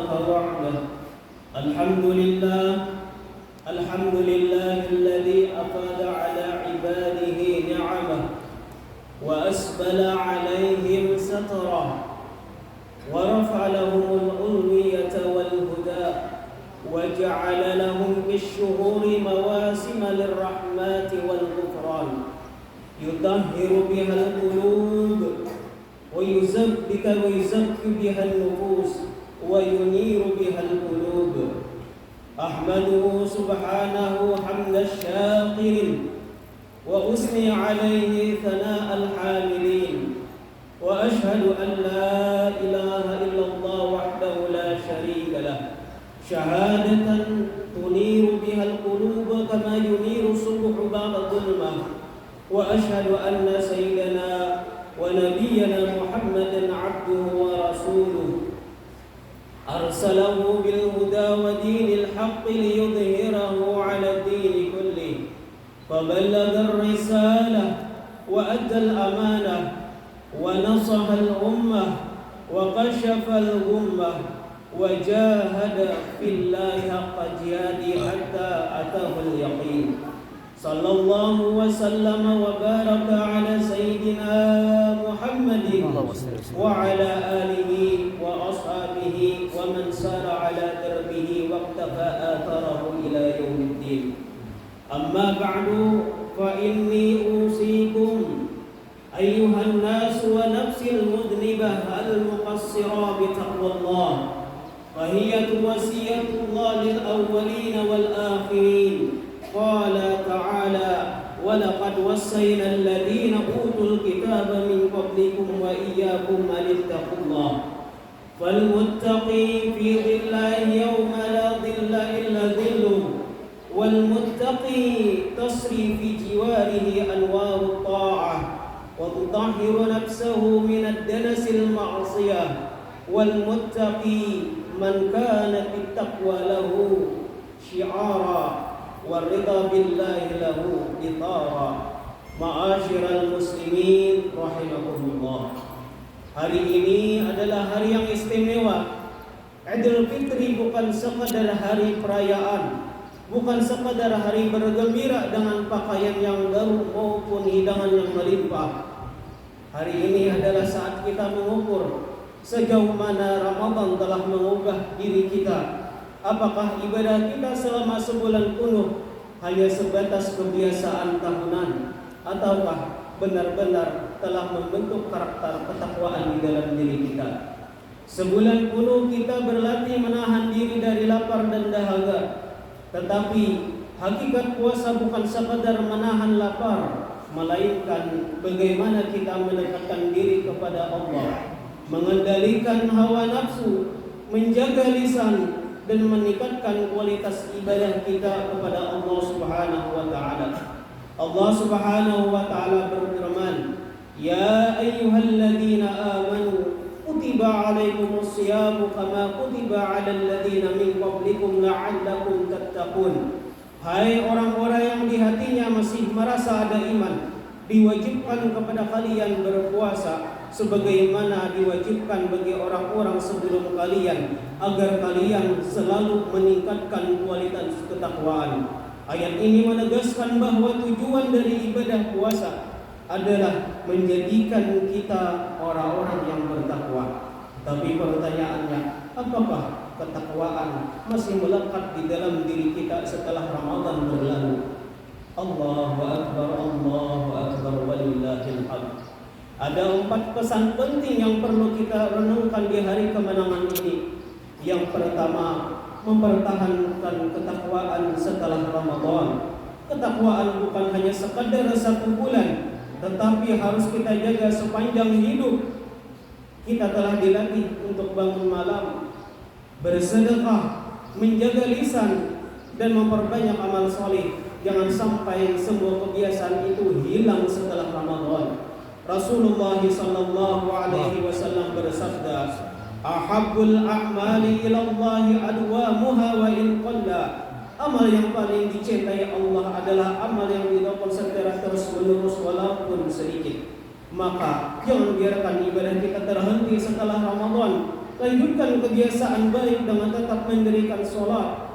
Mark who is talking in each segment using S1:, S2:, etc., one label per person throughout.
S1: الله وحده. الحمد لله الذي أفاض على عباده نعمه وأسبل عليهم ستره ورفع لهم الألوية والهدى وجعل لهم بالشهور مواسم للرحمات والغفران يطهر بها القلوب ويزكي بها النفوس وينير بها القلوب. أحمده سبحانه حمد الشاكرين وأثني عليه ثناء الحامدين وأشهد أن لا إله إلا الله وحده لا شريك له شهادة تنير بها القلوب كما ينير الصبح بعد الظلمة. وأشهد أن سيدنا ونبينا محمدا عبده ورسوله أرسله بالهدى ودين الحق ليظهره على الدين كله فبلغ الرسالة وأدى الأمانة ونصح الأمة وكشف الغمة وجاهد في الله حق جهاده حتى أتاه اليقين. صلى الله وسلم وبارك على سيدنا محمد وعلى آله وأصحابه ومن سار على دربه واقتفى آثاره إلى يوم الدين. أما بعد فإني أوصيكم أيها الناس ونفسي المذنبة المقصرة بتقوى الله، فهي وصية الله للأولين والآخرين. قال تعالى: ولقد وصينا الذين أوتوا الكتاب من قبلكم وإياكم أن اتقوا الله. فالمتقي في ظله يوم لا ظل إلا ظله، والمتقي تسري في جواره أنوار الطاعة وتطهر نفسه من الدنس المعصية. والمتقي من كانت التقوى له شعارا والرضا بالله له إطارا. Ma'asyiral muslimin rahimakumullah. Hari ini adalah hari yang istimewa. Idul Fitri bukan sekadar hari perayaan, bukan sekadar hari bergembira dengan pakaian yang baru maupun hidangan yang melimpah. Hari ini adalah saat kita mengukur sejauh mana Ramadan telah mengubah diri kita. Apakah ibadah kita selama sebulan penuh hanya sebatas kebiasaan tahunan, ataukah benar-benar telah membentuk karakter ketakwaan di dalam diri kita? Sebulan penuh kita berlatih menahan diri dari lapar dan dahaga, tetapi hakikat puasa bukan sekadar menahan lapar, melainkan bagaimana kita mendekatkan diri kepada Allah, mengendalikan hawa nafsu, menjaga lisan, dan meningkatkan kualitas ibadah kita kepada Allah Subhanahu wa taala. Allah Subhanahu wa taala berfirman, "Ya ayyuhalladzina amanu kutiba 'alaikumus syiyamu kama kutiba 'alal ladzina min qablikum la'allakum tattaqun." Hai orang-orang yang di hatinya masih merasa ada iman, diwajibkan kepada kalian berpuasa sebagaimana diwajibkan bagi orang-orang sebelum kalian, agar kalian selalu meningkatkan kualitas ketakwaan. Ayat ini menegaskan bahwa tujuan dari ibadah puasa adalah menjadikan kita orang-orang yang bertakwa. Tapi pertanyaannya, apakah ketakwaan masih melekat di dalam diri kita setelah Ramadan berlalu? Allahu Akbar, Allahu Akbar, walillahil hamd. Ada 4 pesan penting yang perlu kita renungkan di hari kemenangan ini. Yang pertama, mempertahankan ketakwaan setelah Ramadan. Ketakwaan bukan hanya sekadar 1 bulan, tetapi harus kita jaga sepanjang hidup. Kita telah dilatih untuk bangun malam, bersedekah, menjaga lisan, dan memperbanyak amal soleh. Jangan sampai semua kebiasaan itu hilang setelah Ramadan. Rasulullah sallallahu alaihi wasallam bersabda, "Ahabbul a'mali ila Allah adwamuha wa in qalla." Amal yang paling dicintai Allah adalah amal yang dilakukan secara terus-menerus walaupun sedikit. Maka jangan biarkan ibadah kita terhenti setelah Ramadan. Lanjutkan kebiasaan baik dengan tetap mendirikan sholat,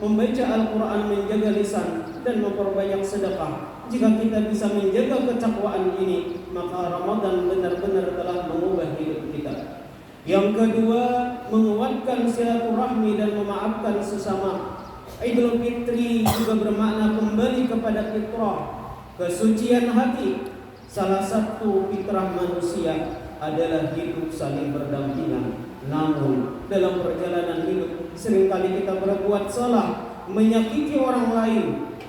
S1: membaca Al-Quran, menjaga lisan, dan memperbanyak sedekah. Jika kita bisa menjaga ketakwaan ini, maka Ramadan benar-benar telah mengubah hidup kita. Yang kedua, menguatkan silaturahmi dan memaafkan sesama. Idul Fitri juga bermakna kembali kepada fitrah, kesucian hati. Salah satu fitrah manusia adalah hidup saling berdampingan. Namun dalam perjalanan hidup seringkali kita berbuat salah, menyakiti orang lain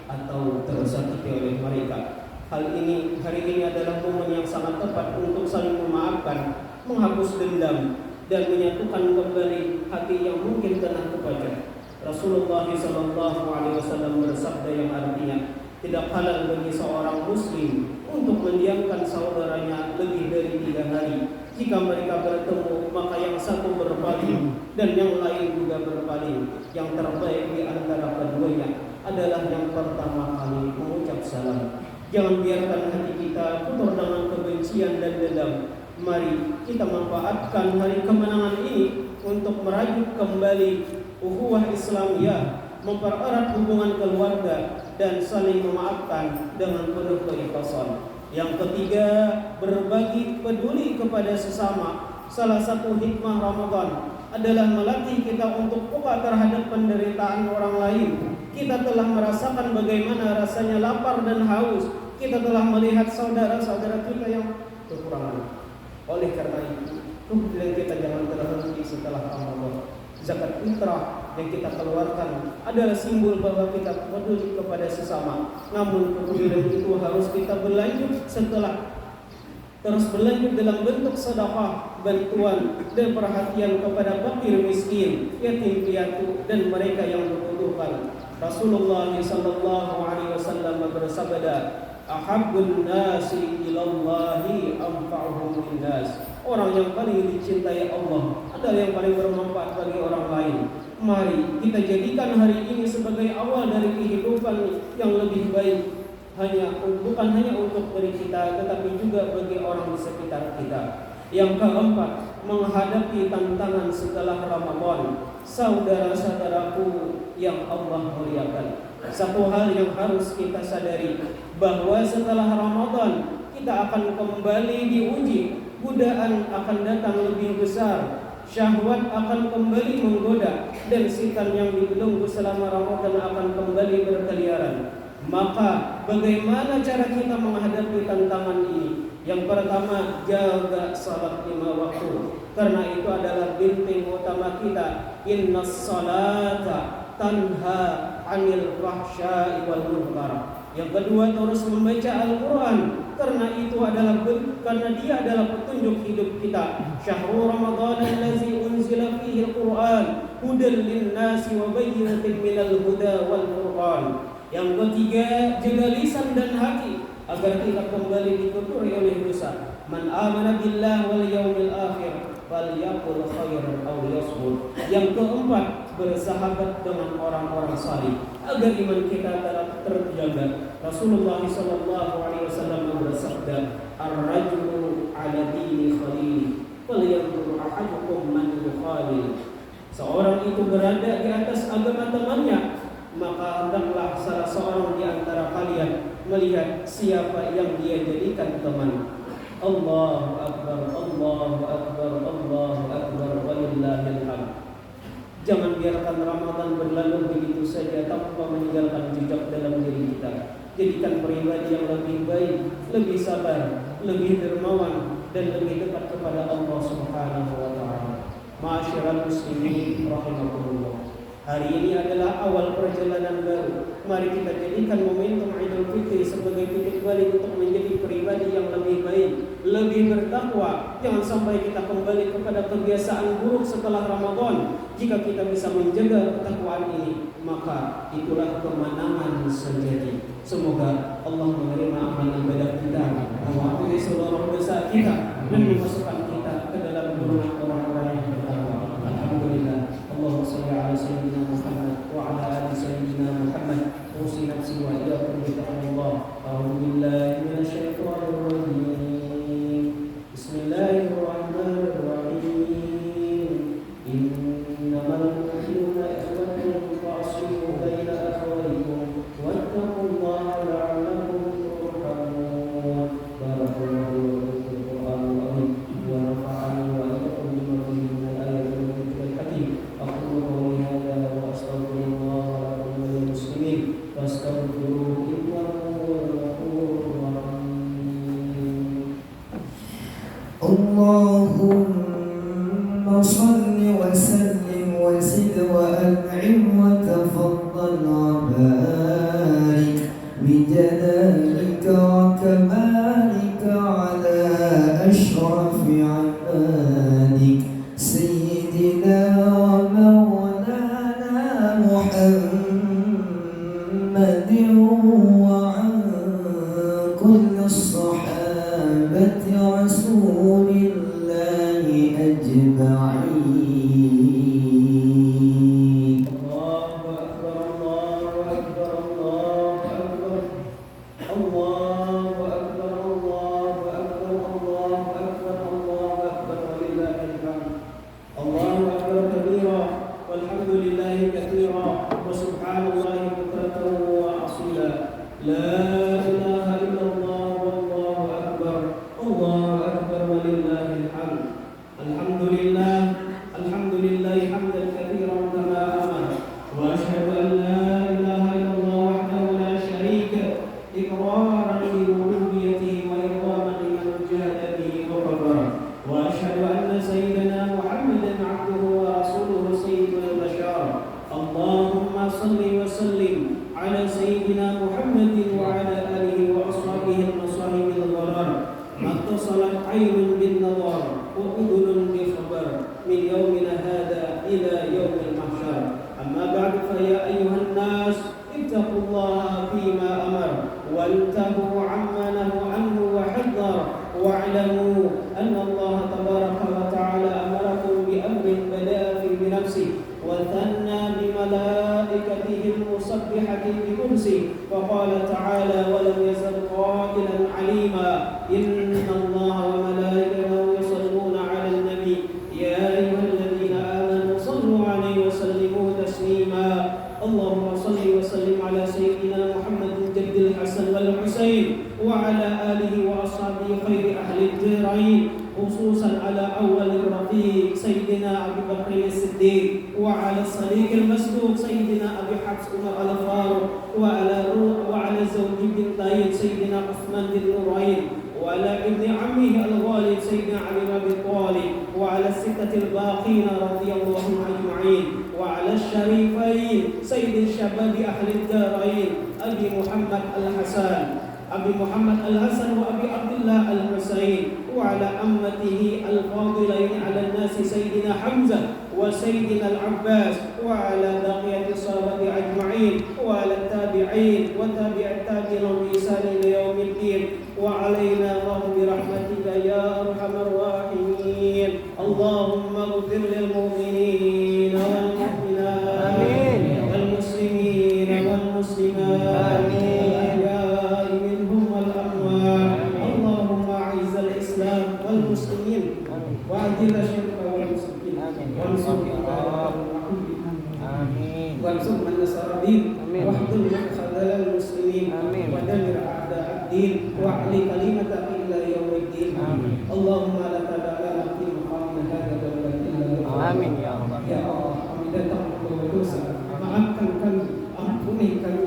S1: atau tersakiti oleh mereka. Hari ini adalah momen yang sangat tepat untuk saling memaafkan, menghapus dendam, dan menyatukan kembali hati yang mungkin telah terpecah. Rasulullah SAW bersabda yang artinya, tidak halal bagi seorang muslim untuk mendiamkan saudaranya lebih dari 3 hari. Jika mereka bertemu, maka yang satu berpaling dan yang lain juga berpaling. Yang terbaik di antara keduanya adalah yang pertama kali mengucap salam. Jangan biarkan hati kita kotor dengan kebencian dan dendam. Mari kita manfaatkan hari kemenangan ini untuk merajuk kembali ukhuwah Islamiyah, mempererat hubungan keluarga, dan saling memaafkan dengan penuh keikhlasan. Yang ketiga, berbagi peduli kepada sesama. Salah satu hikmah Ramadan adalah melatih kita untuk peka terhadap penderitaan orang lain. Kita telah merasakan bagaimana rasanya lapar dan haus. Kita telah melihat saudara-saudara kita yang kekurangan. Oleh karena itu, kemudian kita jangan terhenti setelah Ramadan. Zakat fitrah yang kita keluarkan adalah simbol bahwa kita peduli kepada sesama. Namun kepedulian itu harus kita berlanjut terus berlanjut dalam bentuk sedekah, bantuan, dan perhatian kepada fakir miskin, yatim piatu, dan mereka yang membutuhkan. Rasulullah SAW bersabda, ahabbun nasi ilallahi anfa'uhum linnas. Orang yang paling dicintai Allah adalah yang paling bermanfaat bagi orang lain. Mari kita jadikan hari ini sebagai awal dari kehidupan yang lebih baik, bukan hanya untuk diri kita, tetapi juga bagi orang di sekitar kita. Yang keempat, menghadapi tantangan setelah Ramadan. Saudara-saudaraku yang Allah muliakan, satu hal yang harus kita sadari, bahwa setelah Ramadan kita akan kembali diuji. Godaan akan datang lebih besar, syahwat akan kembali menggoda, dan setan yang dibelenggu selama Ramadan akan kembali berkeliaran. Maka bagaimana cara kita menghadapi tantangan ini? Yang pertama, jaga salat 5 waktu, karena itu adalah benteng utama kita. Innas salata tanha 'anil fahsya'i wal munkar. Yang kedua, terus membaca Al-Quran, karena dia adalah petunjuk hidup kita. Syahrul Ramadan allazi unzila fihi al-Quran hudan lin-nasi wa bayyinatin minal huda wal furqan. Yang ketiga, jaga lisan dan hati agar kita kembali dikotori oleh dosa. Man amana billah wal yaumil akhir falyaqul khairan aw yasmut. Yang keempat, bersahabat dengan orang-orang salih agar iman kita terjaga. Rasulullah SAW bersabda, ar-rajulu ala dini khalili falyanzur ahadukum man yukhalil. Seorang itu berada di atas agama temannya, maka hendaklah salah seorang di antara kalian melihat siapa yang dia jadikan teman. Allahu akbar, Allahu akbar, Allahu akbar, walillahil hamd. Jangan biarkan Ramadan berlalu begitu saja tanpa meninggalkan jejak dalam diri kita. Jadikan pribadi yang lebih baik, lebih sabar, lebih dermawan, dan lebih dekat kepada Allah Subhanahu wa taala. Ma'asyiral muslimin rahimakumullah. Hari ini adalah awal perjalanan baru. Mari kita jadikan momentum Idul Fitri sebagai titik balik untuk menjadi pribadi yang lebih baik, lebih bertakwa. Jangan sampai kita kembali kepada kebiasaan buruk setelah Ramadan. Jika kita bisa menjaga ketakwaan ini, maka itulah kemenangan sejati. Semoga Allah menerima amal ibadah kita, mengampuni seluruh dosa kita, dan memasukkan kita ke dalam golongan orang-orang yang bertakwa. Alhamdulillah. Allahumma shalli ala sayyidina Muhammad wa ala ali sayyidina Muhammad. Usi nafsi wa iyyakum bi taqwallah. A'udzu billahi minasyaitonir rajim. Bismillahirrahmanirrahim.
S2: اللهم صل وسلم وزد وأنعم وتفضل وبارك بجلالك وكمالك على أشرف عبادك سيدنا ومولانا محمد وعن كل الصحابة رسول الله أجمعين.
S1: الله أكبر الله أكبر الله أكبر الله أكبر الله أكبر الله أكبر الله أكبر ولله الحمد. الله أكبر كبيرا والحمد لله كثيرا وسبحان الله بكرة وأصيلا. لا إله إلا الله والله أكبر. الله أكبر ولله الحمد. الحمد لله الحمد لله حمدا كثيرا كما أمر. وأشهد أن لا إله إلا الله وحده لا شريك إقرارا بربوبيته وإقواما لمن جاهد به وكفر. وأشهد أن سيدنا محمدا عبده ورسوله سيد البشر. اللهم صل وسلم على سيدنا محمد وعلى آله وأصحابه المصائب الغرر. ما اتصلت عين بالنظر وأذن بخبر من يومنا هذا إلى يوم المحشر. أما بعد فيا أيها الناس اتقوا الله فيما أمر وانتهوا عما نهوا عنه وحذر واعلموا أن الله تبارك وتعالى أمركم بأمر بدأ فيه بنفسه وثنى بملائكته المسبحة بقدسه وقال تعالى ولم يزل قائلا عليما إن الله وملائكته يصلون على النبي يا أيها الذين آمنوا صلوا عليه وسلموا تسليما. اللهم صل وسلم على سيدنا محمد جد الحسن والحسين وعلى آله وأصحابه خير أهل الدارين خصوصا على أول الرفيق سيدنا أبي بكر الصديق وعلى الصديق المصدوق سيدنا أبي حفص عمر الفاروق وعلى زوج بنتين سيدنا عثمان بن نورين وعلى ابن عمه الغالب سيدنا علي بن أبي طالب وعلى الستة الباقين رضي الله عنهم أجمعين وعلى الشريفين سيد الشباب أهل الدارين أبي محمد الحسن وأبي عبد الله الحسين وعلى أمته الفاضلين على الناس سيدنا حمزة وسيدنا العباس وعلى بقية الصحابة أجمعين وعلى التابعين وتابع التابعين بإحسان ليوم الدين وعلينا الله برحمتك يا أرحم الراحمين. اللهم اغفر للمؤمنين والمؤمنات والمسلمين والمسلمات الأحياء منهم والأموات. اللهم أعز الإسلام والمسلمين وأذل الشرك والمشركين وانصر وانصر من نصر الدين واحفظ من خذل المسلمين ودمر أعداء الدين واعلي كلمتك إلى يوم الدين. اللهم لا تدع لنا في مقامنا هذا ذنبا إلا غفرته. آمين يا رب. يا Allah, kami datang berdosa, maafkan kami, ampuni kami,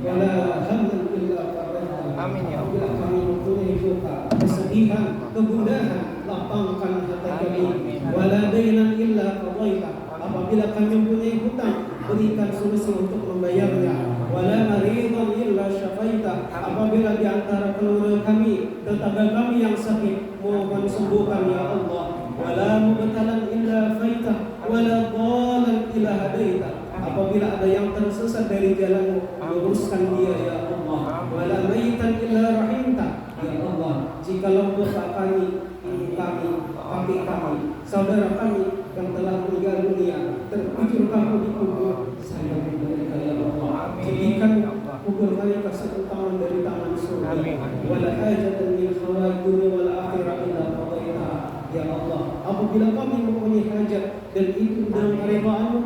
S1: wala hamdan illa farajta. Amin ya Allah. Bila kami mempunyai duka, kesedihan, kegundahan, lapangkan hati kami, wala dainan illa qadaita. Apabila kami mempunyai hutang, berikan solusi untuk membayarnya. Wala maridan illa syafaita. Apabila di antara keluarga kami, tetangga kami yang sakit, mohon sembuhkan ya Allah. Wala mubtalan illa faita, wala dhalan illa hadaita. Apabila ada yang tersesat dari jalanmu, luruskan dia ya Allah. Wala maitan illa rahimta ya Allah. Jikalau dosa kami, kami, saudara kami yang telah meninggal dunia, terkujur kamu di kubur, sayang mereka ya Allah. Jadikan kubur mereka satu taman dari taman surga. Wala hajatan min khawaij dunya wal akhirah illa qadaita ya Allah. Apabila kami mempunyai hajat dan itu dalam keredaanmu,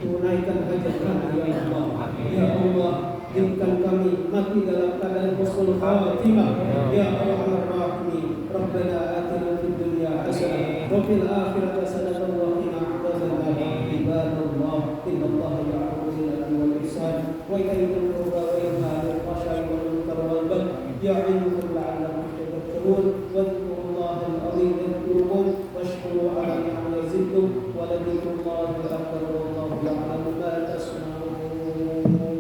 S1: tunaikan hajat kami ya Allah. Ya Allah, jadikan kami mati dalam keadaan husnul khatimah ya Arhamar Rahimin. Rabbana atina fid dunya hasanah wa fil akhirati hasanah wa qina adzabannar. Ibadallah, innallaha ya'muru bil 'adli wal ihsan wa yu'ti al-qurba wa yanha 'anil fahsya'i wal munkari wal baghi ya'idukum la'allakum tadhakkarun.